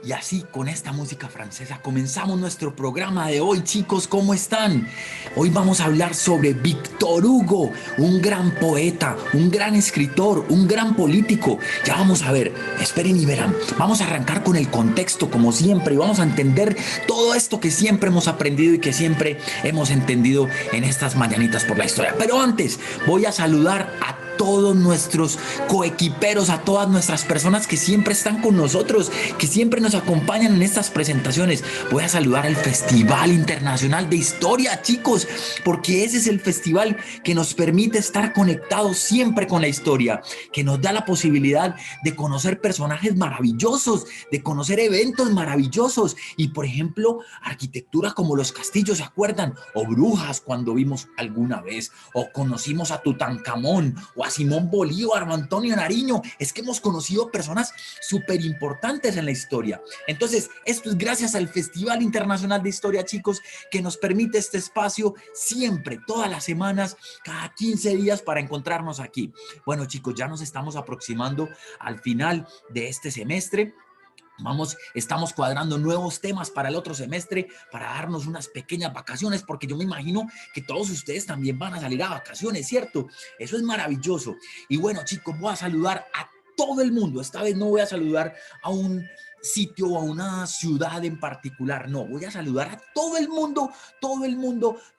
Y así, con esta música francesa, comenzamos nuestro programa de hoy. Chicos, ¿cómo están? Hoy vamos a hablar sobre Víctor Hugo, un gran poeta, un gran escritor, un gran político. Ya vamos a ver, esperen y verán. Vamos a arrancar con el contexto, como siempre, y vamos a entender todo esto que siempre hemos aprendido y que siempre hemos entendido en estas mañanitas por la historia. Pero antes, voy a saludar a todos nuestros coequiperos, a todas nuestras personas que siempre están con nosotros, que siempre nos acompañan en estas presentaciones. Voy a saludar al Festival Internacional de Historia, chicos, porque ese es el festival que nos permite estar conectados siempre con la historia, que nos da la posibilidad de conocer personajes maravillosos, de conocer eventos maravillosos y, por ejemplo, arquitectura como los castillos, ¿se acuerdan? O brujas cuando vimos alguna vez, o conocimos a Tutankamón, o a Simón Bolívar, o Antonio Nariño. Es que hemos conocido personas súper importantes en la historia. Entonces, esto es gracias al Festival Internacional de Historia, chicos, que nos permite este espacio siempre, todas las semanas, cada 15 días para encontrarnos aquí. Bueno, chicos, ya nos estamos aproximando al final de este semestre. Estamos cuadrando nuevos temas para el otro semestre, para darnos unas pequeñas vacaciones, porque yo me imagino que todos ustedes también van a salir a vacaciones, ¿cierto? Eso es maravilloso. Y bueno, chicos, voy a saludar a todo el mundo. Esta vez no voy a saludar a un sitio o a una ciudad en particular, no, voy a saludar a todo el mundo,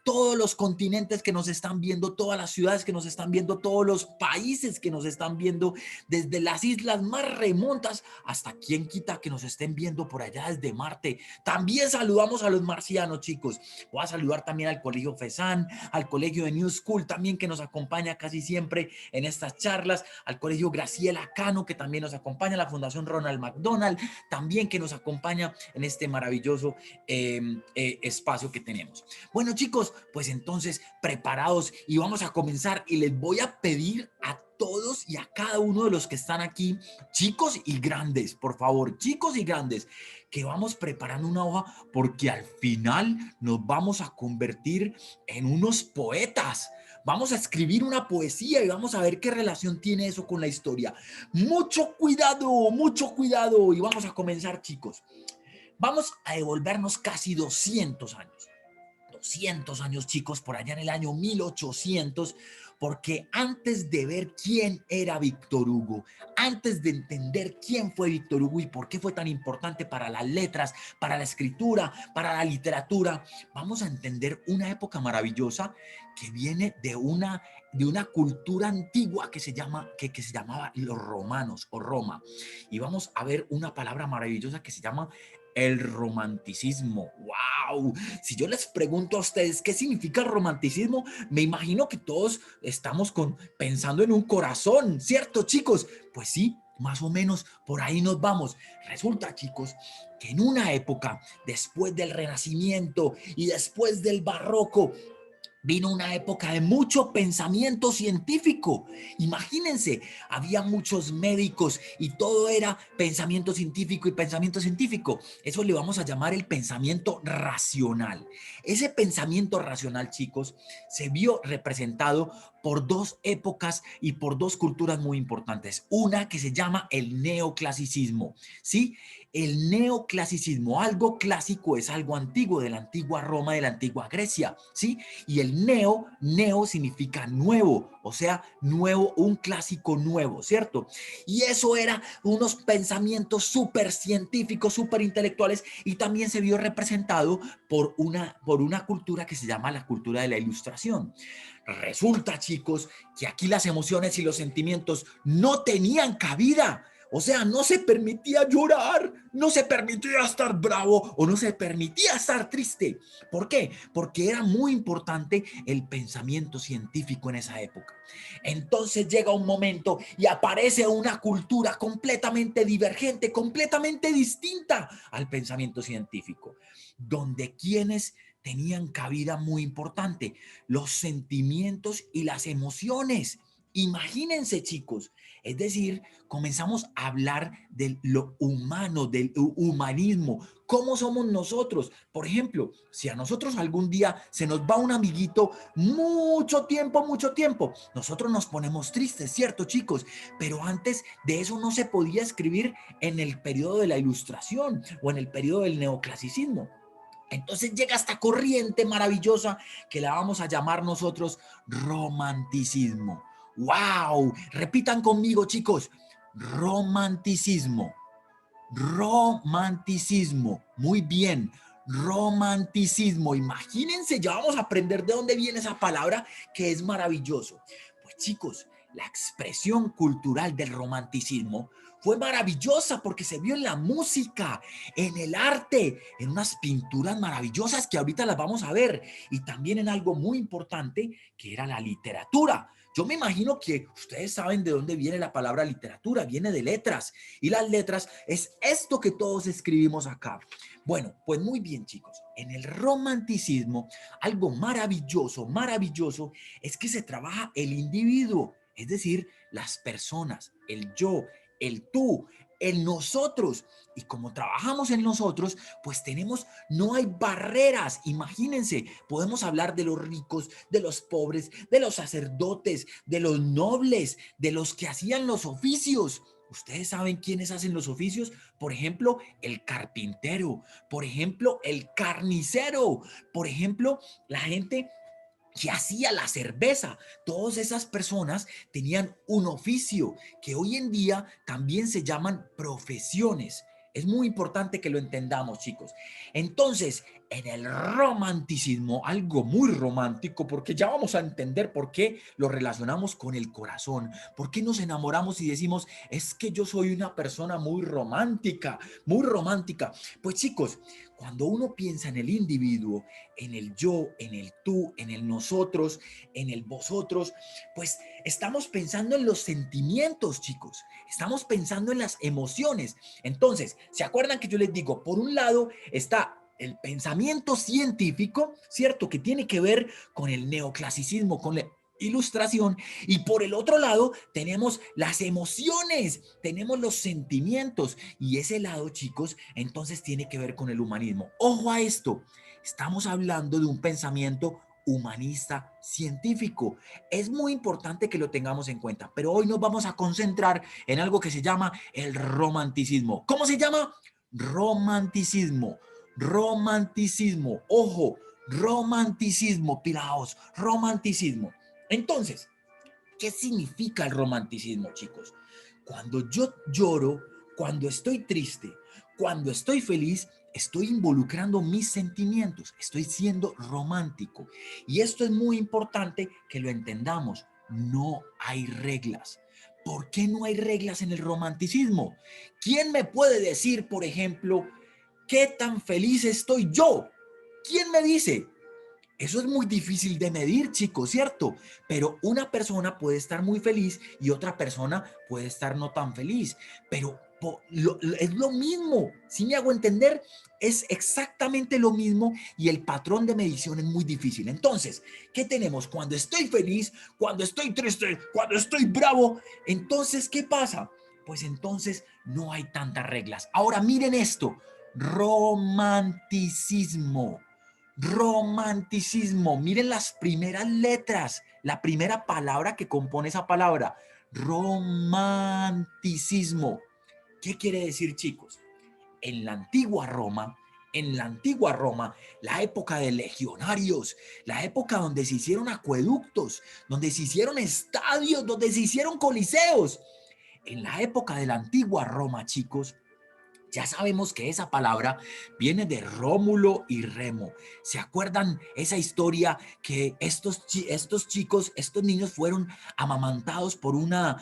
todos los continentes que nos están viendo, todas las ciudades que nos están viendo, todos los países que nos están viendo, desde las islas más remotas hasta quien quita que nos estén viendo por allá desde Marte. También saludamos a los marcianos, chicos. Voy a saludar también al Colegio FESAN, al Colegio de New School también, que nos acompaña casi siempre en estas charlas, al Colegio Graciela Cano, que también nos acompaña, a la Fundación Ronald McDonald también, que nos acompaña en este maravilloso espacio que tenemos. Bueno, chicos, pues entonces preparados y vamos a comenzar, y les voy a pedir a todos y a cada uno de los que están aquí, chicos y grandes, por favor, chicos y grandes, que vamos preparando una hoja, porque al final nos vamos a convertir en unos poetas. Vamos a escribir una poesía y vamos a ver qué relación tiene eso con la historia. Mucho cuidado, y vamos a comenzar, chicos. Vamos a devolvernos casi 200 años. 200 años, chicos, por allá en el año 1800, porque antes de ver quién era Víctor Hugo, antes de entender quién fue Víctor Hugo y por qué fue tan importante para las letras, para la escritura, para la literatura, vamos a entender una época maravillosa que viene de una cultura antigua que se llamaba los romanos o Roma. Y vamos a ver una palabra maravillosa que se llama el romanticismo. ¡Wow! Si yo les pregunto a ustedes qué significa el romanticismo, me imagino que todos estamos pensando en un corazón, ¿cierto, chicos? Pues sí, más o menos por ahí nos vamos. Resulta, chicos, que en una época, después del Renacimiento y después del Barroco, vino una época de mucho pensamiento científico. Imagínense, había muchos médicos y todo era pensamiento científico y pensamiento científico. Eso le vamos a llamar el pensamiento racional. Ese pensamiento racional, chicos, se vio representado por dos épocas y por dos culturas muy importantes. Una que se llama el neoclasicismo, ¿sí? El neoclasicismo, algo clásico es algo antiguo, de la antigua Roma, de la antigua Grecia, ¿sí? Y el neo significa nuevo, o sea, nuevo, un clásico nuevo, ¿cierto? Y eso era unos pensamientos súper científicos, súper intelectuales, y también se vio representado por una cultura que se llama la cultura de la Ilustración. Resulta, chicos, que aquí las emociones y los sentimientos no tenían cabida. O sea, no se permitía llorar, no se permitía estar bravo o no se permitía estar triste. ¿Por qué? Porque era muy importante el pensamiento científico en esa época. Entonces llega un momento y aparece una cultura completamente divergente, completamente distinta al pensamiento científico, donde quienes tenían cabida muy importante, los sentimientos y las emociones. Imagínense, chicos, es decir, comenzamos a hablar de lo humano, del humanismo, ¿Cómo somos nosotros? Por ejemplo, si a nosotros algún día se nos va un amiguito mucho tiempo, nosotros nos ponemos tristes, ¿cierto, chicos? Pero antes de eso no se podía escribir en el periodo de la Ilustración o en el periodo del neoclasicismo. Entonces llega esta corriente maravillosa que la vamos a llamar nosotros romanticismo. ¡Wow! Repitan conmigo, chicos. Romanticismo. Romanticismo. Muy bien. Romanticismo. Imagínense, ya vamos a aprender de dónde viene esa palabra que es maravilloso. Pues chicos, la expresión cultural del romanticismo fue maravillosa porque se vio en la música, en el arte, en unas pinturas maravillosas que ahorita las vamos a ver y también en algo muy importante que era la literatura. Yo me imagino que ustedes saben de dónde viene la palabra literatura, viene de letras y las letras es esto que todos escribimos acá. Bueno, pues muy bien chicos, en el romanticismo algo maravilloso es que se trabaja el individuo, es decir, las personas, el yo, el tú, el nosotros. Y como trabajamos en nosotros, pues no hay barreras. Imagínense, podemos hablar de los ricos, de los pobres, de los sacerdotes, de los nobles, de los que hacían los oficios. ¿Ustedes saben quiénes hacen los oficios? Por ejemplo, el carpintero, por ejemplo, el carnicero, por ejemplo, la gente que hacía la cerveza. Todas esas personas tenían un oficio que hoy en día también se llaman profesiones. Es muy importante que lo entendamos, chicos. Entonces, en el romanticismo, algo muy romántico, porque ya vamos a entender por qué lo relacionamos con el corazón, por qué nos enamoramos y decimos, es que yo soy una persona muy romántica, muy romántica. Pues chicos, cuando uno piensa en el individuo, en el yo, en el tú, en el nosotros, en el vosotros, pues estamos pensando en los sentimientos, chicos. Estamos pensando en las emociones. Entonces, ¿se acuerdan que yo les digo? Por un lado está el pensamiento científico, ¿cierto? Que tiene que ver con el neoclasicismo, con la ilustración, y por el otro lado tenemos las emociones, tenemos los sentimientos, y ese lado, chicos, entonces tiene que ver con el humanismo. Ojo a esto, estamos hablando de un pensamiento humanista científico. Es muy importante que lo tengamos en cuenta, pero hoy nos vamos a concentrar en algo que se llama el romanticismo. ¿Cómo se llama? Romanticismo. Romanticismo. Ojo, romanticismo, piraos, romanticismo. Entonces, ¿qué significa el romanticismo, chicos? Cuando yo lloro, cuando estoy triste, cuando estoy feliz, estoy involucrando mis sentimientos, estoy siendo romántico. Y esto es muy importante que lo entendamos. No hay reglas. ¿Por qué no hay reglas en el romanticismo? ¿Quién me puede decir, por ejemplo, qué tan feliz estoy yo? ¿Quién me dice? Eso es muy difícil de medir, chicos, ¿cierto? Pero una persona puede estar muy feliz y otra persona puede estar no tan feliz. Pero es lo mismo, si me hago entender, es exactamente lo mismo y el patrón de medición es muy difícil. Entonces, ¿qué tenemos? Cuando estoy feliz, cuando estoy triste, cuando estoy bravo, entonces, ¿qué pasa? Pues entonces no hay tantas reglas. Ahora miren esto, romanticismo. Romanticismo. Miren las primeras letras, la primera palabra que compone esa palabra. Romanticismo. ¿Qué quiere decir, chicos? En la antigua Roma, la época de legionarios, la época donde se hicieron acueductos, donde se hicieron estadios, donde se hicieron coliseos. En la época de la antigua Roma, chicos, ya sabemos que esa palabra viene de Rómulo y Remo. ¿Se acuerdan esa historia que estos chicos, estos niños fueron amamantados por una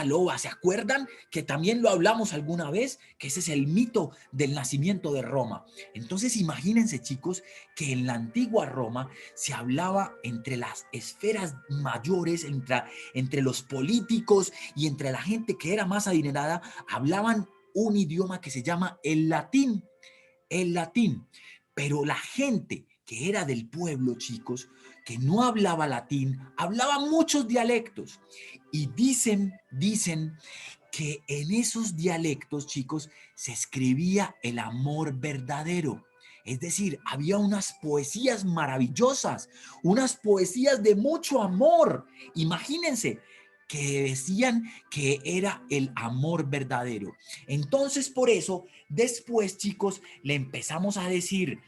loba? ¿Se acuerdan que también lo hablamos alguna vez? Que ese es el mito del nacimiento de Roma. Entonces imagínense, chicos, que en la antigua Roma se hablaba entre las esferas mayores, entre los políticos y entre la gente que era más adinerada, hablaban un idioma que se llama el latín. Pero la gente que era del pueblo, chicos, que no hablaba latín, hablaba muchos dialectos. Y dicen que en esos dialectos, chicos, se escribía el amor verdadero. Es decir, había unas poesías maravillosas, unas poesías de mucho amor. Imagínense que decían que era el amor verdadero. Entonces, por eso, después, chicos, le empezamos a decir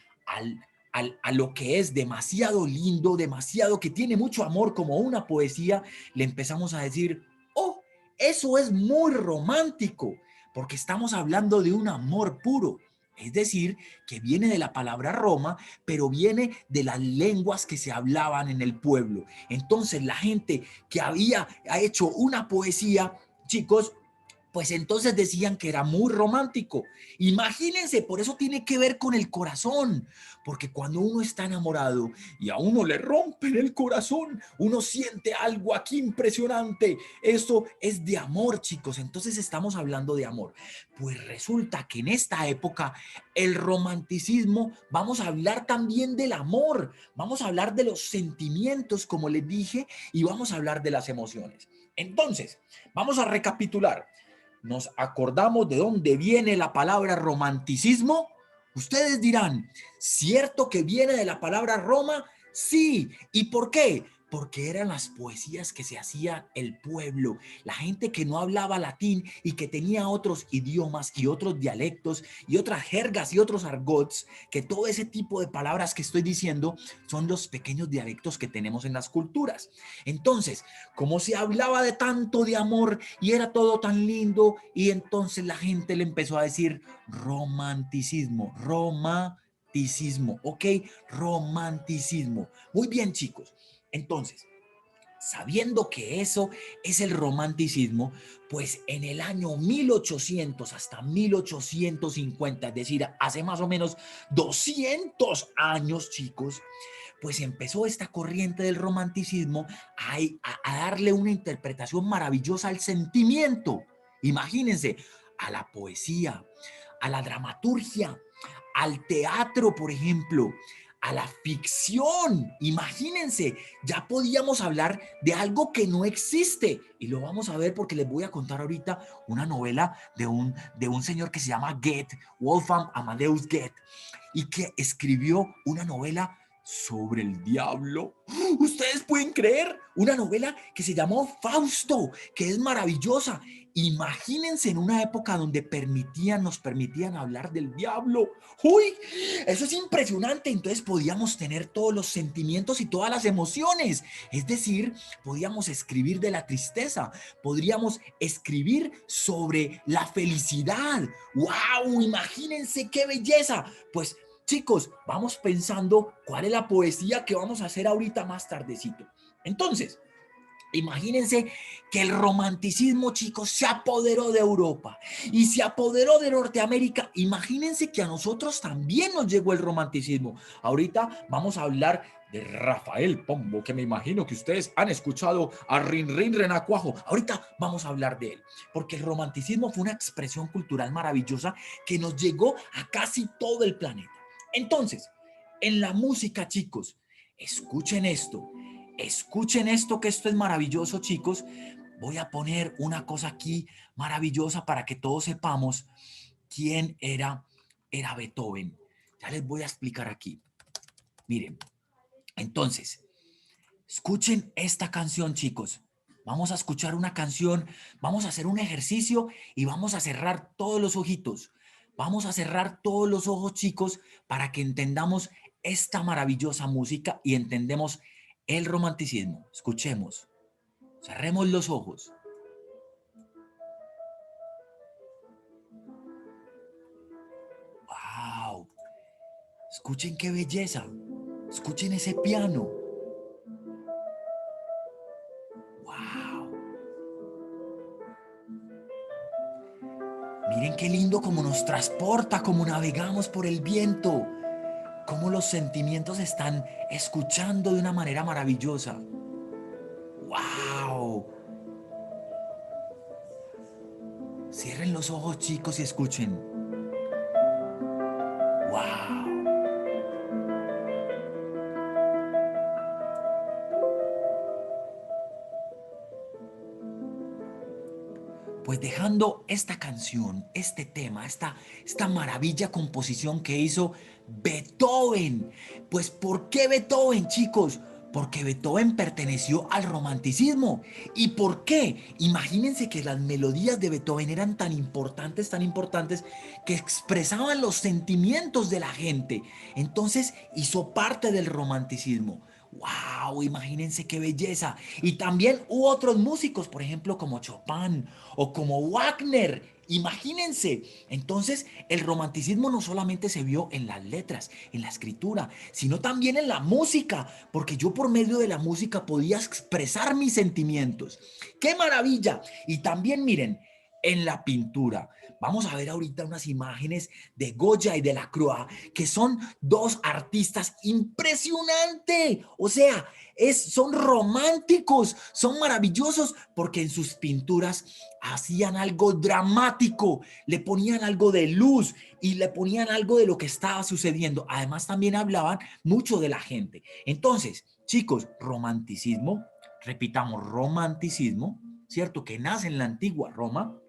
a lo que es demasiado lindo, demasiado que tiene mucho amor como una poesía, le empezamos a decir, oh, eso es muy romántico, porque estamos hablando de un amor puro. Es decir, que viene de la palabra Roma, pero viene de las lenguas que se hablaban en el pueblo. Entonces, la gente que había hecho una poesía, chicos, pues entonces decían que era muy romántico. Imagínense, por eso tiene que ver con el corazón, porque cuando uno está enamorado y a uno le rompen el corazón, uno siente algo aquí impresionante. Eso es de amor, chicos. Entonces estamos hablando de amor. Pues resulta que en esta época el romanticismo, vamos a hablar también del amor, vamos a hablar de los sentimientos, como les dije, y vamos a hablar de las emociones. Entonces, vamos a recapitular. Nos acordamos de dónde viene la palabra romanticismo. Ustedes dirán, ¿cierto que viene de la palabra Roma? Sí. ¿Y por qué? Porque eran las poesías que se hacía el pueblo, la gente que no hablaba latín y que tenía otros idiomas y otros dialectos y otras jergas y otros argots, que todo ese tipo de palabras que estoy diciendo son los pequeños dialectos que tenemos en las culturas. Entonces, como se hablaba de tanto de amor y era todo tan lindo, y entonces la gente le empezó a decir romanticismo, romanticismo, ¿ok? Romanticismo. Muy bien, chicos. Entonces, sabiendo que eso es el romanticismo, pues en el año 1800 hasta 1850, es decir, hace más o menos 200 años, chicos, pues empezó esta corriente del romanticismo a darle una interpretación maravillosa al sentimiento. Imagínense, a la poesía, a la dramaturgia, al teatro, por ejemplo, a la ficción. Imagínense, ya podíamos hablar de algo que no existe. Y lo vamos a ver porque les voy a contar ahorita una novela de un señor que se llama Goethe, Wolfgang Amadeus Goethe, y que escribió una novela sobre el diablo. Ustedes pueden creer, una novela que se llamó Fausto, que es maravillosa. Imagínense en una época donde nos permitían hablar del diablo. Uy, eso es impresionante. Entonces podíamos tener todos los sentimientos y todas las emociones. Es decir, podíamos escribir de la tristeza, podríamos escribir sobre la felicidad. ¡Wow! Imagínense qué belleza. Pues chicos, vamos pensando cuál es la poesía que vamos a hacer ahorita más tardecito. Entonces, imagínense que el romanticismo, chicos, se apoderó de Europa y se apoderó de Norteamérica. Imagínense que a nosotros también nos llegó el romanticismo. Ahorita vamos a hablar de Rafael Pombo, que me imagino que ustedes han escuchado a Rin Rin Renacuajo. Ahorita vamos a hablar de él, porque el romanticismo fue una expresión cultural maravillosa que nos llegó a casi todo el planeta. Entonces, en la música, chicos, escuchen esto. Escuchen esto, que esto es maravilloso, chicos. Voy a poner una cosa aquí maravillosa para que todos sepamos quién era Beethoven. Ya les voy a explicar aquí. Miren, entonces, escuchen esta canción, chicos. Vamos a escuchar una canción, vamos a hacer un ejercicio y vamos a cerrar todos los ojitos. Vamos a cerrar todos los ojos, chicos, para que entendamos esta maravillosa música y entendemos el romanticismo. Escuchemos. Cerremos los ojos. ¡Wow! Escuchen qué belleza. Escuchen ese piano. ¡Wow! Miren qué lindo cómo nos transporta, cómo navegamos por el viento, cómo los sentimientos están escuchando de una manera maravillosa. ¡Wow! Cierren los ojos, chicos, y escuchen. ¡Wow! pues dejando esta canción, este tema, esta maravilla composición que hizo Beethoven. Pues ¿por qué Beethoven, chicos? Porque Beethoven perteneció al romanticismo. ¿Y por qué? Imagínense que las melodías de Beethoven eran tan importantes, que expresaban los sentimientos de la gente. Entonces hizo parte del romanticismo. ¡Wow! Imagínense qué belleza. Y también hubo otros músicos, por ejemplo, como Chopin o como Wagner. Imagínense. Entonces, el romanticismo no solamente se vio en las letras, en la escritura, sino también en la música, porque yo por medio de la música podía expresar mis sentimientos. ¡Qué maravilla! Y también miren, en la pintura. Vamos a ver ahorita unas imágenes de Goya y de Lacroix, que son dos artistas impresionantes. O sea, son románticos, son maravillosos, porque en sus pinturas hacían algo dramático, le ponían algo de luz y le ponían algo de lo que estaba sucediendo. Además, también hablaban mucho de la gente. Entonces, chicos, romanticismo, repitamos, romanticismo, ¿cierto? Que nace en la antigua Roma.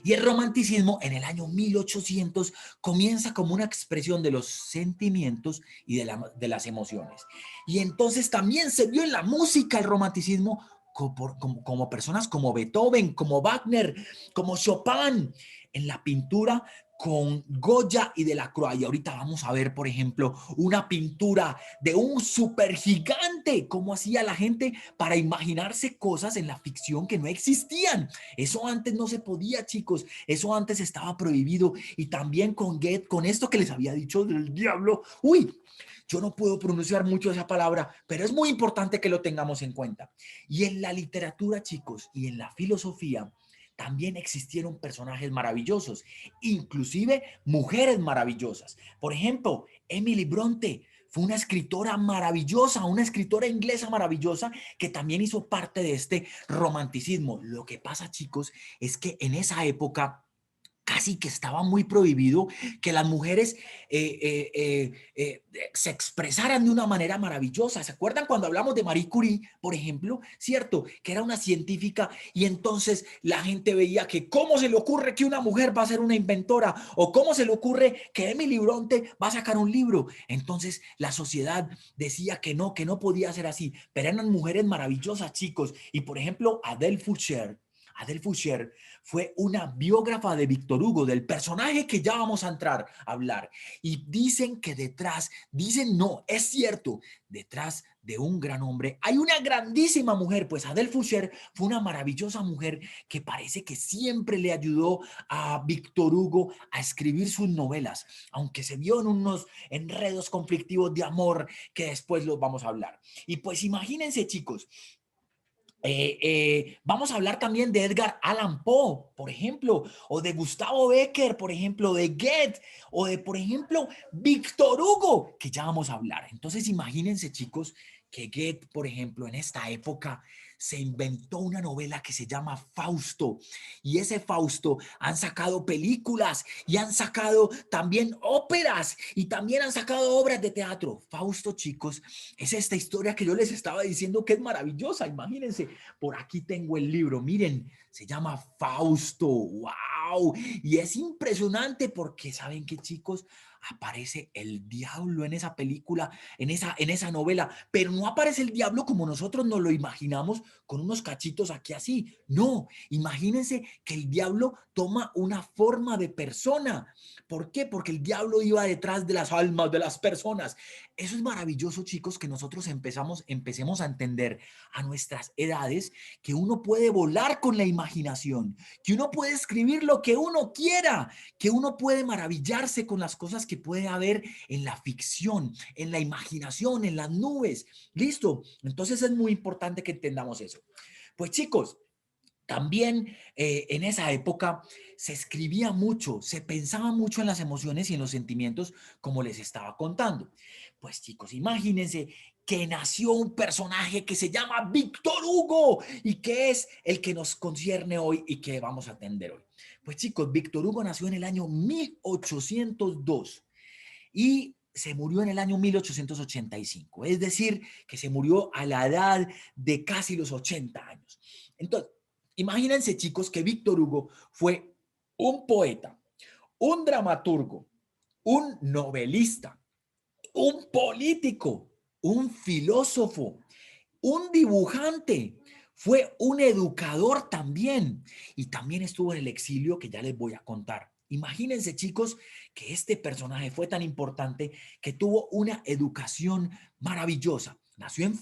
Y el romanticismo en el año 1800 comienza como una expresión de los sentimientos y de las emociones. Y entonces también se vio en la música el romanticismo como personas como Beethoven, como Wagner, como Chopin, en la pintura con Goya y Delacroix. Y ahorita vamos a ver, por ejemplo, una pintura de un supergigante, cómo hacía la gente para imaginarse cosas en la ficción que no existían. Eso antes no se podía, chicos. Eso antes estaba prohibido. Y también con Goethe, con esto que les había dicho del diablo. Uy, yo no puedo pronunciar mucho esa palabra, pero es muy importante que lo tengamos en cuenta. Y en la literatura, chicos, y en la filosofía, también existieron personajes maravillosos, inclusive mujeres maravillosas. Por ejemplo, Emily Bronte fue una escritora maravillosa, una escritora inglesa maravillosa que también hizo parte de este romanticismo. Lo que pasa, chicos, es que en esa época casi que estaba muy prohibido que las mujeres se expresaran de una manera maravillosa. ¿Se acuerdan cuando hablamos de Marie Curie, por ejemplo? ¿Cierto? Que era una científica y entonces la gente veía que cómo se le ocurre que una mujer va a ser una inventora o cómo se le ocurre que Emily Bronte va a sacar un libro. Entonces la sociedad decía que no podía ser así, pero eran mujeres maravillosas, chicos. Y por ejemplo, Adele Foucher fue una biógrafa de Víctor Hugo, del personaje que ya vamos a entrar a hablar. Y dicen que detrás, dicen no, es cierto, detrás de un gran hombre hay una grandísima mujer. Pues Adele Foucher fue una maravillosa mujer que parece que siempre le ayudó a Víctor Hugo a escribir sus novelas, aunque se vio en unos enredos conflictivos de amor que después los vamos a hablar. Y pues imagínense, chicos, vamos a hablar también de Edgar Allan Poe, por ejemplo, o de Gustavo Becker, por ejemplo, de Goethe, o de, por ejemplo, Víctor Hugo, que ya vamos a hablar. Entonces, imagínense, chicos, que Goethe, por ejemplo, en esta época se inventó una novela que se llama Fausto, y ese Fausto han sacado películas y han sacado también óperas y también han sacado obras de teatro. Fausto, chicos, es esta historia que yo les estaba diciendo que es maravillosa. Imagínense, por aquí tengo el libro, miren, se llama Fausto, wow, y es impresionante porque saben que, chicos, aparece el diablo en esa película, en esa novela, pero no aparece el diablo como nosotros nos lo imaginamos con unos cachitos aquí así. No, imagínense que el diablo toma una forma de persona. ¿Por qué? Porque el diablo iba detrás de las almas de las personas. Eso es maravilloso, chicos, que nosotros empecemos a entender a nuestras edades que uno puede volar con la imaginación, que uno puede escribir lo que uno quiera, que uno puede maravillarse con las cosas que puede haber en la ficción, en la imaginación, en las nubes. ¿Listo? Entonces es muy importante que entendamos eso. Pues chicos, también en esa época se escribía mucho, se pensaba mucho en las emociones y en los sentimientos, como les estaba contando. Pues chicos, imagínense que nació un personaje que se llama Víctor Hugo y que es el que nos concierne hoy y que vamos a atender hoy. Pues chicos, Víctor Hugo nació en el año 1802 y se murió en el año 1885, es decir, que se murió a la edad de casi los 80 años. Entonces, Imagínense, chicos, que Víctor Hugo fue un poeta, un dramaturgo, un novelista, un político, un filósofo, un dibujante, fue un educador también y también estuvo en el exilio que ya les voy a contar. Imagínense, chicos, que este personaje fue tan importante que tuvo una educación maravillosa. Nació en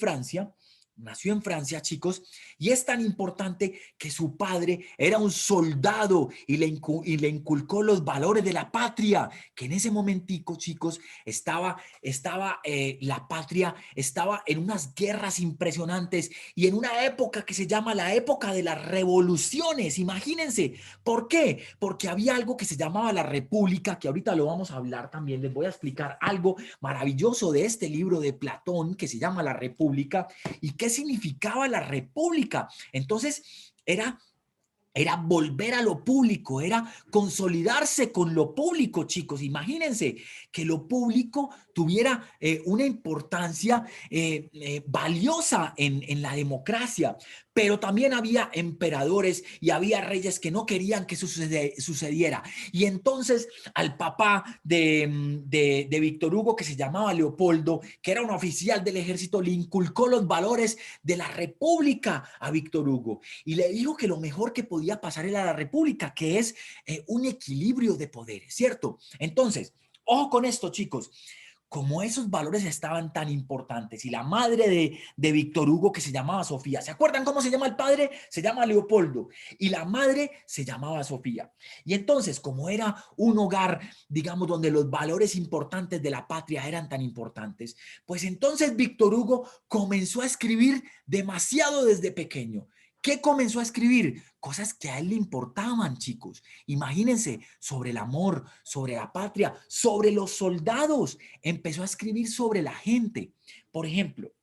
Francia, chicos, y es tan importante que su padre era un soldado y le inculcó los valores de la patria, que en ese momentico, chicos, la patria estaba en unas guerras impresionantes y en una época que se llama la época de las revoluciones. Imagínense, ¿por qué? Porque había algo que se llamaba la República, que ahorita lo vamos a hablar también. Les voy a explicar algo maravilloso de este libro de Platón que se llama La República y qué significaba la República. Entonces, era volver a lo público, era consolidarse con lo público, chicos. Imagínense que lo público tuviera una importancia valiosa en la democracia, pero también había emperadores y había reyes que no querían que eso sucediera. Y entonces al papá de Víctor Hugo, que se llamaba Leopoldo, que era un oficial del ejército, le inculcó los valores de la república a Víctor Hugo y le dijo que lo mejor que podía pasar era la república, que es un equilibrio de poderes, ¿cierto? Entonces, ojo con esto, chicos. Como esos valores estaban tan importantes y la madre de Víctor Hugo, que se llamaba Sofía, ¿se acuerdan cómo se llama el padre? Se llama Leopoldo y la madre se llamaba Sofía. Y entonces, como era un hogar, digamos, donde los valores importantes de la patria eran tan importantes, pues entonces Víctor Hugo comenzó a escribir demasiado desde pequeño. ¿Qué comenzó a escribir? Cosas que a él le importaban, chicos. Imagínense, sobre el amor, sobre la patria, sobre los soldados. Empezó a escribir sobre la gente. Por ejemplo,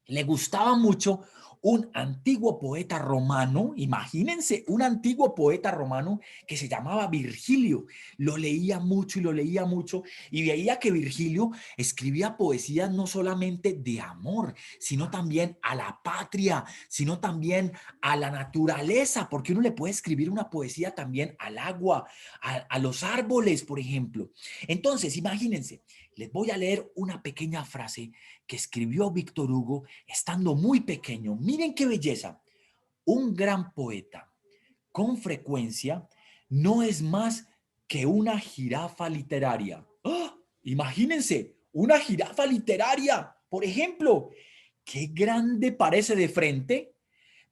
le gustaba mucho un antiguo poeta romano, imagínense, un antiguo poeta romano que se llamaba Virgilio. Lo leía mucho y lo leía mucho y veía que Virgilio escribía poesías no solamente de amor, sino también a la patria, sino también a la naturaleza, porque uno le puede escribir una poesía también al agua, a los árboles, por ejemplo. Entonces, imagínense, les voy a leer una pequeña frase que escribió Víctor Hugo estando muy pequeño. Miren qué belleza. Un gran poeta con frecuencia no es más que una jirafa literaria. ¡Ah! Imagínense, una jirafa literaria, por ejemplo. Qué grande parece de frente,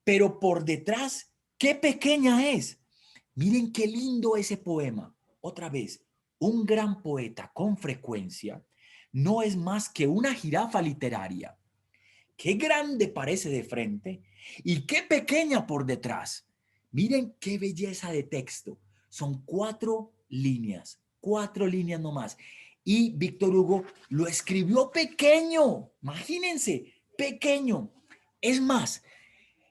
pero por detrás, qué pequeña es. Miren qué lindo ese poema. Otra vez, un gran poeta con frecuencia no es más que una jirafa literaria. Qué grande parece de frente y qué pequeña por detrás. Miren qué belleza de texto. Son cuatro líneas nomás. Y Víctor Hugo lo escribió pequeño. Imagínense, pequeño. Es más,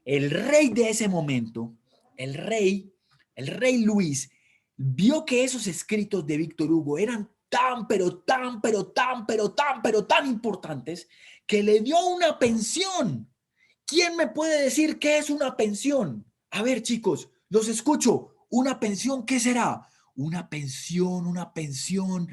el rey de ese momento, el rey Luis, vio que esos escritos de Víctor Hugo eran tan importantes que le dio una pensión. ¿Quién me puede decir qué es una pensión? A ver, chicos, los escucho. ¿Una pensión qué será? Una pensión.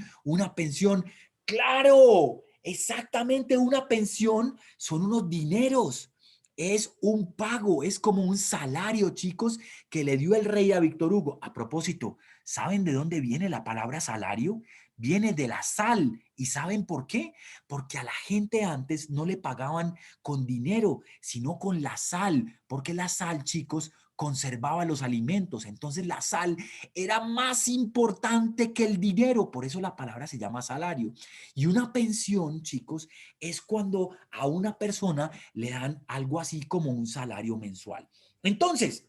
Claro, exactamente una pensión son unos dineros. Es un pago, es como un salario, chicos, que le dio el rey a Víctor Hugo. A propósito, ¿saben de dónde viene la palabra salario? Viene de la sal. ¿Y saben por qué? Porque a la gente antes no le pagaban con dinero, sino con la sal, porque la sal, chicos, conservaba los alimentos. Entonces la sal era más importante que el dinero, por eso la palabra se llama salario. Y una pensión, chicos, es cuando a una persona le dan algo así como un salario mensual. Entonces,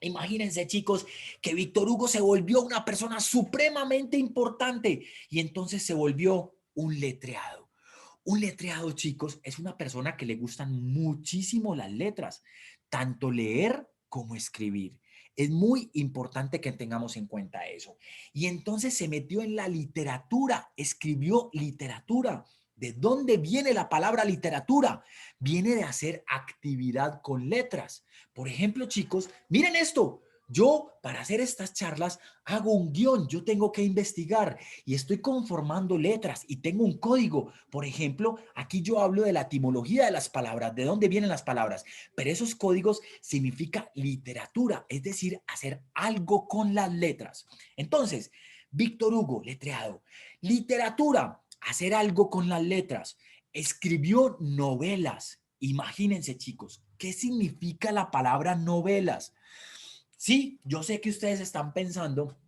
imagínense, chicos, que Víctor Hugo se volvió una persona supremamente importante y entonces se volvió un letreado. Un letreado, chicos, es una persona que le gustan muchísimo las letras, tanto leer como escribir. Es muy importante que tengamos en cuenta eso. Y entonces se metió en la literatura, escribió literatura. ¿De dónde viene la palabra literatura? Viene de hacer actividad con letras. Por ejemplo, chicos, miren esto. Yo, para hacer estas charlas, hago un guión, yo tengo que investigar y estoy conformando letras y tengo un código. Por ejemplo, aquí yo hablo de la etimología de las palabras, de dónde vienen las palabras, pero esos códigos significa literatura, es decir, hacer algo con las letras. Entonces, Víctor Hugo, letreado, literatura, hacer algo con las letras. Escribió novelas. Imagínense, chicos, ¿qué significa la palabra novelas? Sí, yo sé que ustedes están pensando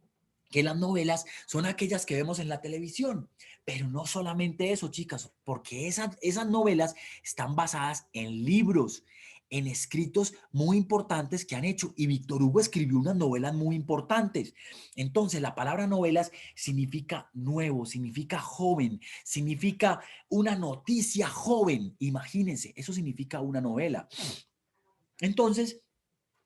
que las novelas son aquellas que vemos en la televisión, pero no solamente eso, chicas, porque esas novelas están basadas en libros, en escritos muy importantes que han hecho, y Víctor Hugo escribió unas novelas muy importantes. Entonces, la palabra novelas significa nuevo, significa joven, significa una noticia joven. Imagínense, eso significa una novela. Entonces,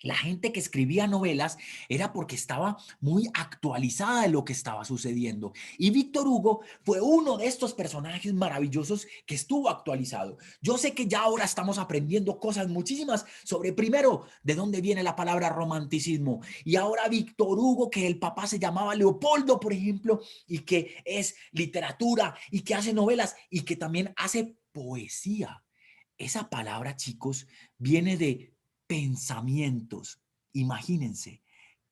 la gente que escribía novelas era porque estaba muy actualizada de lo que estaba sucediendo. Y Víctor Hugo fue uno de estos personajes maravillosos que estuvo actualizado. Yo sé que ya ahora estamos aprendiendo cosas muchísimas sobre, primero, de dónde viene la palabra romanticismo. Y ahora Víctor Hugo, que el papá se llamaba Leopoldo, por ejemplo, y que es literatura y que hace novelas y que también hace poesía. Esa palabra, chicos, viene de pensamientos. Imagínense,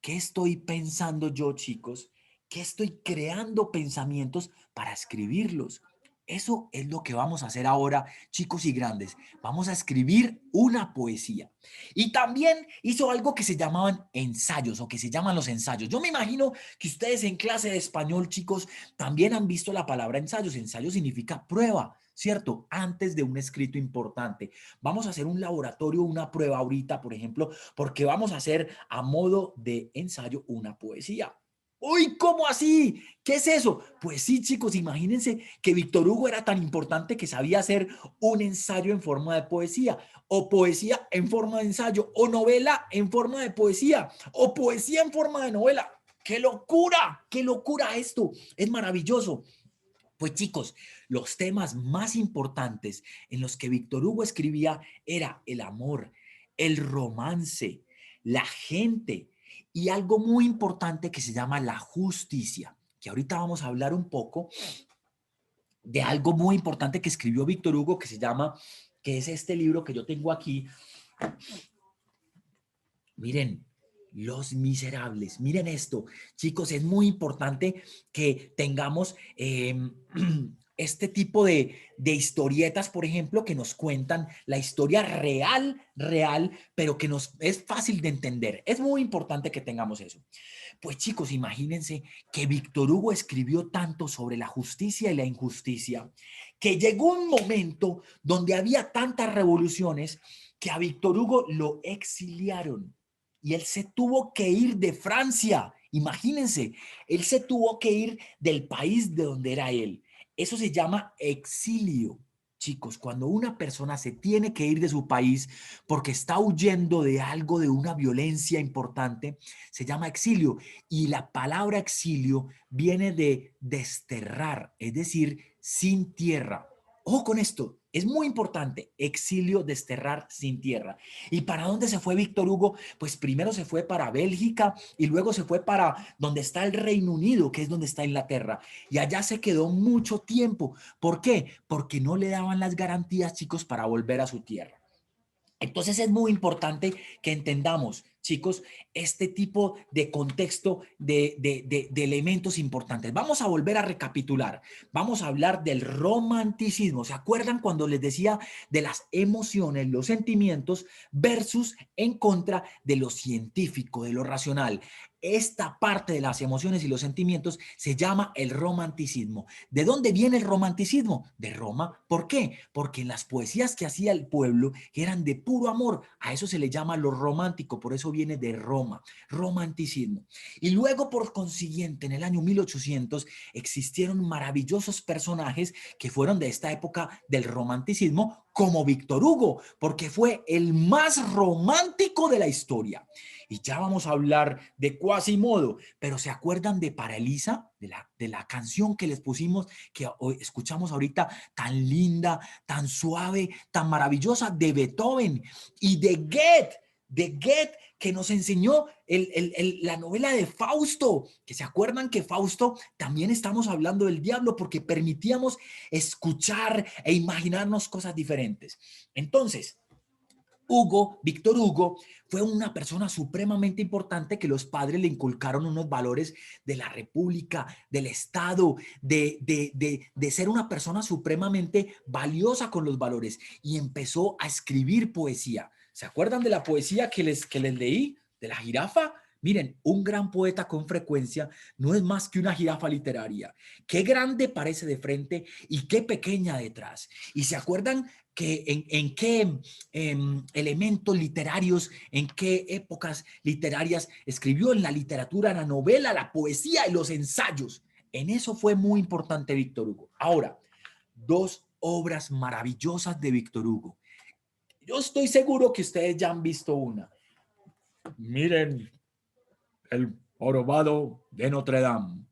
¿qué estoy pensando yo, chicos? ¿Qué estoy creando pensamientos para escribirlos? Eso es lo que vamos a hacer ahora, chicos y grandes. Vamos a escribir una poesía. Y también hizo algo que se llamaban ensayos o que se llaman los ensayos. Yo me imagino que ustedes en clase de español, chicos, también han visto la palabra ensayos. Ensayo significa prueba, ¿cierto? Antes de un escrito importante. Vamos a hacer un laboratorio, una prueba ahorita, por ejemplo, porque vamos a hacer a modo de ensayo una poesía. Uy, ¿cómo así? ¿Qué es eso? Pues sí, chicos, imagínense que Víctor Hugo era tan importante que sabía hacer un ensayo en forma de poesía, o poesía en forma de ensayo, o novela en forma de poesía, o poesía en forma de novela. ¡Qué locura! ¡Qué locura esto! Es maravilloso. Pues chicos, los temas más importantes en los que Víctor Hugo escribía era el amor, el romance, la gente y algo muy importante que se llama la justicia, que ahorita vamos a hablar un poco de algo muy importante que escribió Víctor Hugo que es este libro que yo tengo aquí. Miren, Los Miserables. Miren esto, chicos, es muy importante que tengamos este tipo de historietas, por ejemplo, que nos cuentan la historia real, pero que nos es fácil de entender. Es muy importante que tengamos eso. Pues chicos, imagínense que Víctor Hugo escribió tanto sobre la justicia y la injusticia, que llegó un momento donde había tantas revoluciones que a Víctor Hugo lo exiliaron y él se tuvo que ir de Francia. Imagínense, él se tuvo que ir del país de donde era él. Eso se llama exilio. Chicos, cuando una persona se tiene que ir de su país porque está huyendo de algo, de una violencia importante, se llama exilio. Y la palabra exilio viene de desterrar, es decir, sin tierra. Ojo con esto, es muy importante, exilio, desterrar sin tierra. ¿Y para dónde se fue Víctor Hugo? Pues primero se fue para Bélgica y luego se fue para donde está el Reino Unido, que es donde está Inglaterra. Y allá se quedó mucho tiempo. ¿Por qué? Porque no le daban las garantías, chicos, para volver a su tierra. Entonces es muy importante que entendamos, chicos, este tipo de contexto de elementos importantes. Vamos a volver a recapitular. Vamos a hablar del romanticismo. ¿Se acuerdan cuando les decía de las emociones, los sentimientos versus en contra de lo científico, de lo racional? Esta parte de las emociones y los sentimientos se llama el romanticismo. ¿De dónde viene el romanticismo? De Roma. ¿Por qué? Porque en las poesías que hacía el pueblo eran de puro amor. A eso se le llama lo romántico, por eso viene de Roma, romanticismo. Y luego, por consiguiente, en el año 1800 existieron maravillosos personajes que fueron de esta época del romanticismo, como Víctor Hugo, porque fue el más romántico de la historia. Y ya vamos a hablar de Quasimodo, pero ¿se acuerdan de Paralisa? De la canción que les pusimos, que hoy escuchamos ahorita, tan linda, tan suave, tan maravillosa, de Beethoven y de Goethe, que nos enseñó la novela de Fausto, que se acuerdan que Fausto también estamos hablando del diablo porque permitíamos escuchar e imaginarnos cosas diferentes. Entonces, Víctor Hugo, fue una persona supremamente importante que los padres le inculcaron unos valores de la república, del Estado, de ser una persona supremamente valiosa con los valores y empezó a escribir poesía. ¿Se acuerdan de la poesía que les leí? ¿De la jirafa? Miren, un gran poeta con frecuencia no es más que una jirafa literaria. Qué grande parece de frente y qué pequeña detrás. ¿Y se acuerdan que en qué elementos literarios, en qué épocas literarias escribió? En la literatura, la novela, la poesía y los ensayos? En eso fue muy importante Víctor Hugo. Ahora, dos obras maravillosas de Víctor Hugo. Yo estoy seguro que ustedes ya han visto una. Miren, El jorobado de Notre Dame.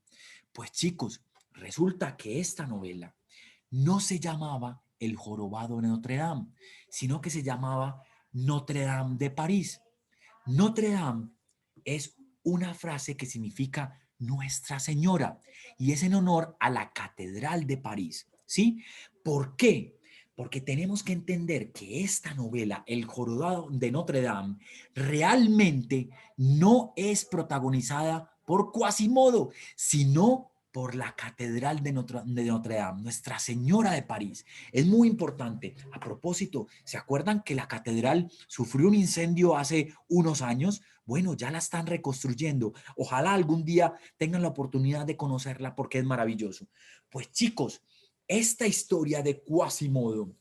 Pues chicos, resulta que esta novela no se llamaba El jorobado de Notre Dame, sino que se llamaba Notre Dame de París. Notre Dame es una frase que significa Nuestra Señora y es en honor a la Catedral de París, ¿sí? ¿Por qué? Porque tenemos que entender que esta novela, El jorobado de Notre Dame, realmente no es protagonizada por Quasimodo, sino por la Catedral de Notre Dame, Nuestra Señora de París. Es muy importante. A propósito, ¿se acuerdan que la catedral sufrió un incendio hace unos años? Bueno, ya la están reconstruyendo. Ojalá algún día tengan la oportunidad de conocerla porque es maravilloso. Pues chicos, esta historia de Quasimodo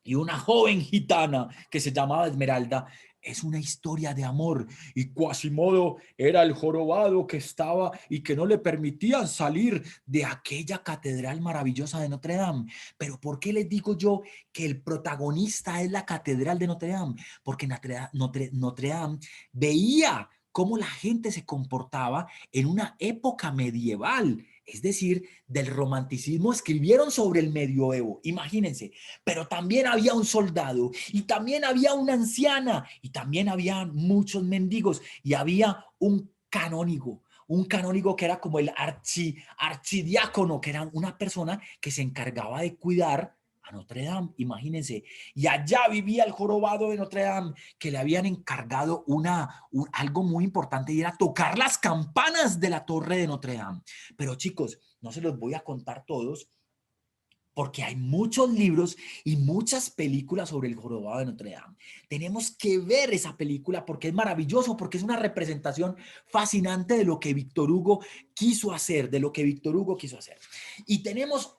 y una joven gitana que se llamaba Esmeralda es una historia de amor, y Quasimodo era el jorobado que estaba y que no le permitían salir de aquella catedral maravillosa de Notre Dame. Pero ¿por qué les digo yo que el protagonista es la catedral de Notre Dame? Porque Notre Dame veía cómo la gente se comportaba en una época medieval, es decir, del romanticismo. Escribieron sobre el medioevo, imagínense, pero también había un soldado y también había una anciana y también había muchos mendigos y había un canónigo que era como el archidiácono, que era una persona que se encargaba de cuidar a Notre Dame, imagínense. Y allá vivía el jorobado de Notre Dame, que le habían encargado algo muy importante, y era tocar las campanas de la torre de Notre Dame. Pero chicos, no se los voy a contar todos, porque hay muchos libros y muchas películas sobre el jorobado de Notre Dame. Tenemos que ver esa película porque es maravilloso, porque es una representación fascinante de lo que Víctor Hugo quiso hacer, Y tenemos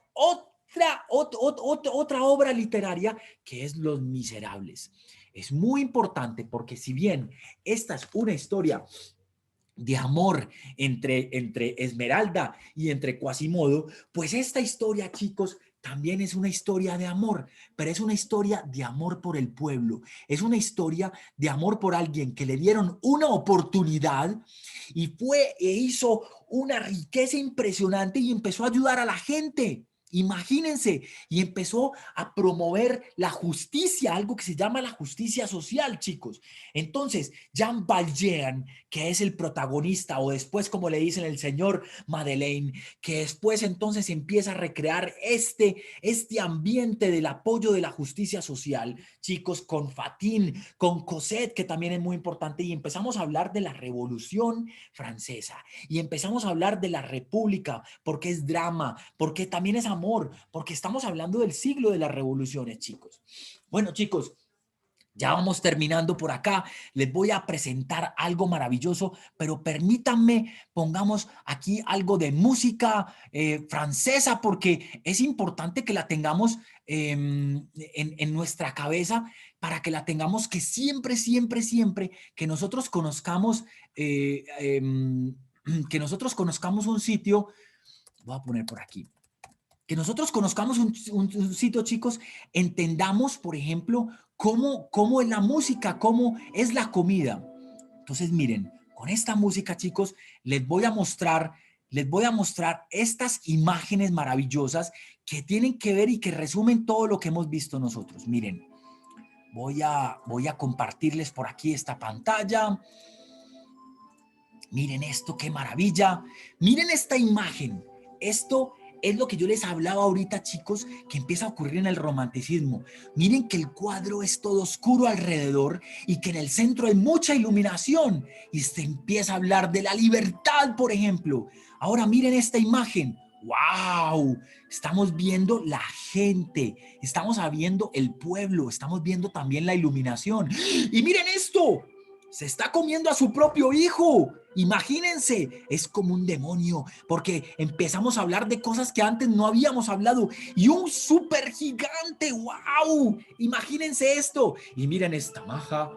otra obra literaria, que es Los Miserables. Es muy importante porque, si bien esta es una historia de amor entre Esmeralda y entre Quasimodo, pues esta historia, chicos, también es una historia de amor, pero es una historia de amor por el pueblo, es una historia de amor por alguien que le dieron una oportunidad y fue e hizo una riqueza impresionante y empezó a ayudar a la gente. Imagínense, y empezó a promover la justicia, algo que se llama la justicia social, chicos. Entonces, Jean Valjean, que es el protagonista, o después, como le dicen, el señor Madeleine, que después entonces empieza a recrear este ambiente del apoyo de la justicia social, chicos, con Fatín, con Cosette, que también es muy importante, y empezamos a hablar de la Revolución Francesa, y empezamos a hablar de la República, porque es drama, porque también es amor, porque estamos hablando del siglo de las revoluciones, chicos. Bueno, chicos, ya vamos terminando por acá. Les voy a presentar algo maravilloso, pero permítanme, pongamos aquí algo de música francesa, porque es importante que la tengamos en nuestra cabeza, para que la tengamos, que siempre, siempre, siempre que nosotros conozcamos, eh, eh, que nosotros conozcamos un sitio. Voy a poner por aquí. Que nosotros conozcamos un sitio, chicos, entendamos, por ejemplo, cómo es la música, cómo es la comida. Entonces, miren, con esta música, chicos, les voy a mostrar estas imágenes maravillosas que tienen que ver y que resumen todo lo que hemos visto nosotros. Miren, voy a compartirles por aquí esta pantalla. Miren esto, qué maravilla. Miren esta imagen. Esto es lo que yo les hablaba ahorita, chicos, que empieza a ocurrir en el romanticismo. Miren que el cuadro es todo oscuro alrededor y que en el centro hay mucha iluminación y se empieza a hablar de la libertad, por ejemplo. Ahora miren esta imagen. ¡Wow! Estamos viendo la gente, estamos viendo el pueblo, estamos viendo también la iluminación. Y miren esto, se está comiendo a su propio hijo. Imagínense, es como un demonio, porque empezamos a hablar de cosas que antes no habíamos hablado. Y un súper gigante, wow. Imagínense esto. Y miren esta maja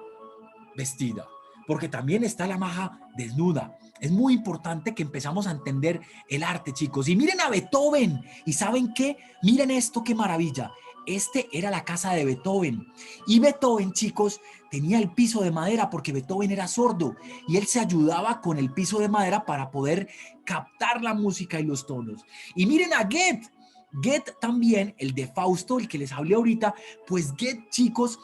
vestida, porque también está la maja desnuda. Es muy importante que empezamos a entender el arte, chicos. Y miren a Beethoven. ¿Y saben qué? Miren esto, qué maravilla. Este era la casa de Beethoven. Y Beethoven, chicos, tenía el piso de madera porque Beethoven era sordo. Y él se ayudaba con el piso de madera para poder captar la música y los tonos. Y miren a Goethe. Goethe también, el de Fausto, el que les hablé ahorita, pues Goethe, chicos,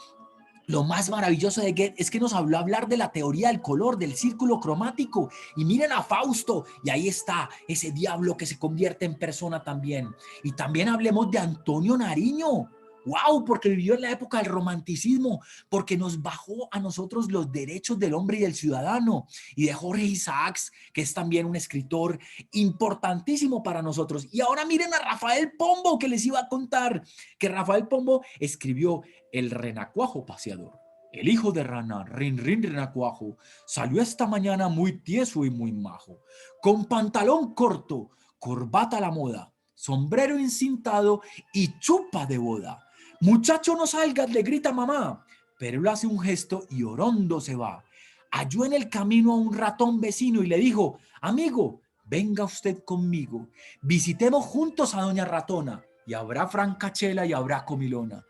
lo más maravilloso de Goethe es que nos habló a hablar de la teoría del color, del círculo cromático. Y miren a Fausto, y ahí está ese diablo que se convierte en persona también. Y también hablemos de Antonio Nariño. ¡Wow! Porque vivió en la época del romanticismo, porque nos bajó a nosotros los derechos del hombre y del ciudadano. Y de Jorge Isaacs, que es también un escritor importantísimo para nosotros. Y ahora miren a Rafael Pombo, que les iba a contar, que Rafael Pombo escribió El renacuajo paseador. El hijo de rana, Rin Rin Renacuajo, salió esta mañana muy tieso y muy majo, con pantalón corto, corbata a la moda, sombrero encintado y chupa de boda. Muchacho, no salgas, le grita mamá, pero él hace un gesto y orondo se va. Halló en el camino a un ratón vecino y le dijo: amigo, venga usted conmigo, visitemos juntos a doña Ratona, y habrá francachela y habrá comilona.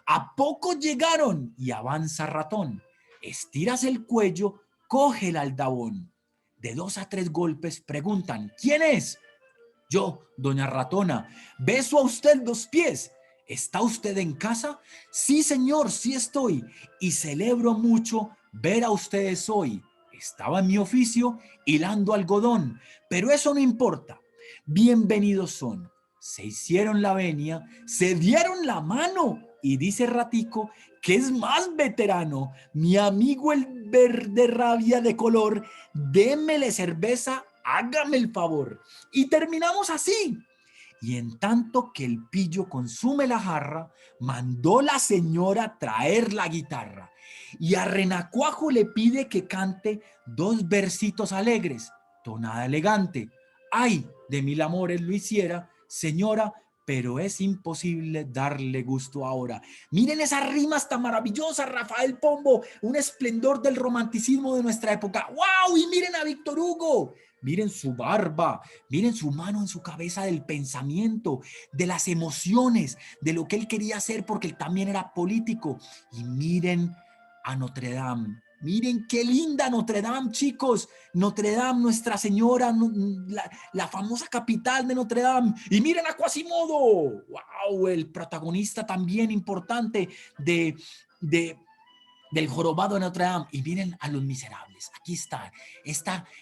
A poco llegaron y avanza ratón. Estiras el cuello, coge el aldabón. De 2 a 3 golpes preguntan: ¿quién es? Yo, doña Ratona. Beso a usted 2 pies. ¿Está usted en casa? Sí, señor, sí estoy. Y celebro mucho ver a ustedes hoy. Estaba en mi oficio hilando algodón, pero eso no importa. Bienvenidos son. Se hicieron la venia, se dieron la mano. Y dice Ratico, que es más veterano, mi amigo el verde rabia de color, démele cerveza, hágame el favor. Y terminamos así. Y en tanto que el pillo consume la jarra, mandó la señora traer la guitarra. Y a Renacuajo le pide que cante 2 versitos alegres, tonada elegante. Ay, de mil amores lo hiciera, señora, pero es imposible darle gusto ahora. Miren esas rimas tan maravillosas, Rafael Pombo, un esplendor del romanticismo de nuestra época. ¡Wow! Y miren a Víctor Hugo. Miren su barba, miren su mano en su cabeza del pensamiento, de las emociones, de lo que él quería hacer porque él también era político. Y miren a Notre Dame. Miren qué linda Notre Dame, chicos. Notre Dame, Nuestra Señora, la famosa capital de Notre Dame. Y miren a Quasimodo. ¡Wow! El protagonista también importante de del jorobado de Notre Dame. Y miren a Los Miserables. Aquí está.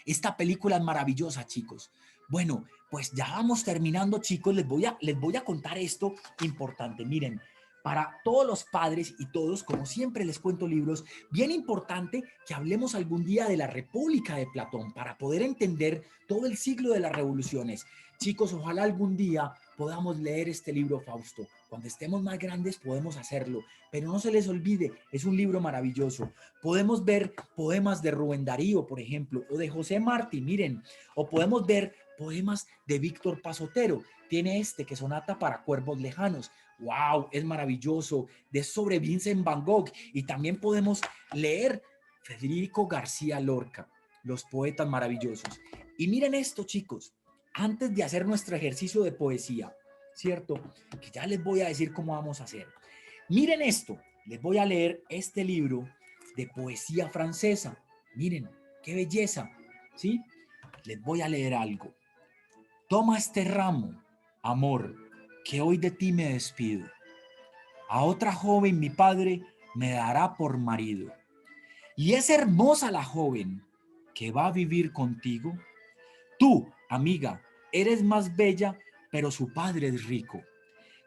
Esta película es maravillosa, chicos. Bueno, pues ya vamos terminando, chicos. Les voy a contar esto importante. Miren, para todos los padres y todos, como siempre les cuento libros, bien importante que hablemos algún día de la República de Platón para poder entender todo el ciclo de las revoluciones. Chicos, ojalá algún día podamos leer este libro, Fausto. Cuando estemos más grandes podemos hacerlo, pero no se les olvide, es un libro maravilloso. Podemos ver poemas de Rubén Darío, por ejemplo, o de José Martí, miren, o podemos ver poemas de Víctor Pasotero. Tiene este que Sonata para Cuervos Lejanos. ¡Wow! Es maravilloso. De sobre Vincent Van Gogh. Y también podemos leer Federico García Lorca, los poetas maravillosos. Y miren esto, chicos, antes de hacer nuestro ejercicio de poesía, ¿cierto? Que ya les voy a decir cómo vamos a hacer. Miren esto, les voy a leer este libro de poesía francesa. Miren, qué belleza, ¿sí? Les voy a leer algo. Toma este ramo, amor, que hoy de ti me despido. A otra joven mi padre me dará por marido. Y es hermosa la joven que va a vivir contigo. Tú, amiga, eres más bella, pero su padre es rico.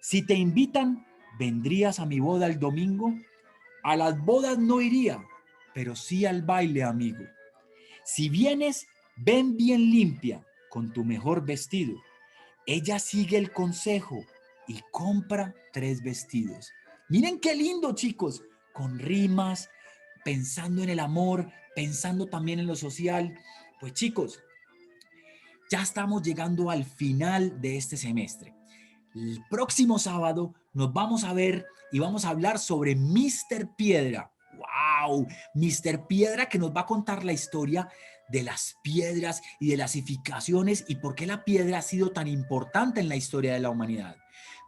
Si te invitan, ¿vendrías a mi boda el domingo? A las bodas no iría, pero sí al baile, amigo. Si vienes, ven bien limpia, con tu mejor vestido. Ella sigue el consejo y compra 3 vestidos. Miren qué lindo, chicos, con rimas, pensando en el amor, pensando también en lo social. Pues chicos, ya estamos llegando al final de este semestre. El próximo sábado nos vamos a ver y vamos a hablar sobre Mr. Piedra. ¡Wow! Mr. Piedra, que nos va a contar la historia de las piedras y de las edificaciones y por qué la piedra ha sido tan importante en la historia de la humanidad.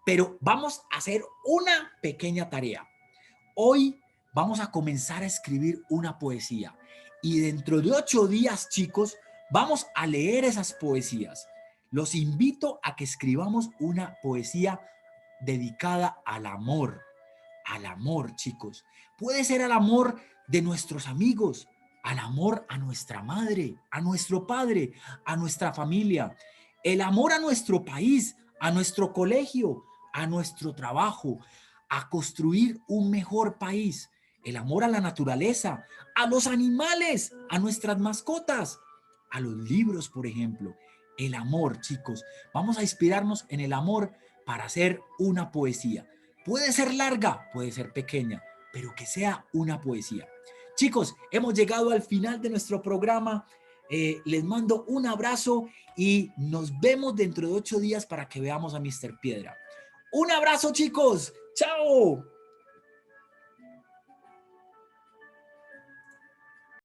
Pero vamos a hacer una pequeña tarea. Hoy vamos a comenzar a escribir una poesía y dentro de 8 días, chicos, vamos a leer esas poesías. Los invito a que escribamos una poesía dedicada al amor, chicos. Puede ser al amor de nuestros amigos, al amor a nuestra madre, a nuestro padre, a nuestra familia, el amor a nuestro país, a nuestro colegio, a nuestro trabajo, a construir un mejor país, el amor a la naturaleza, a los animales, a nuestras mascotas, a los libros, por ejemplo. El amor, chicos. Vamos a inspirarnos en el amor para hacer una poesía. Puede ser larga, puede ser pequeña, pero que sea una poesía. Chicos, hemos llegado al final de nuestro programa. Les mando un abrazo y nos vemos dentro de 8 días para que veamos a Mr. Piedra. Un abrazo, chicos. Chao.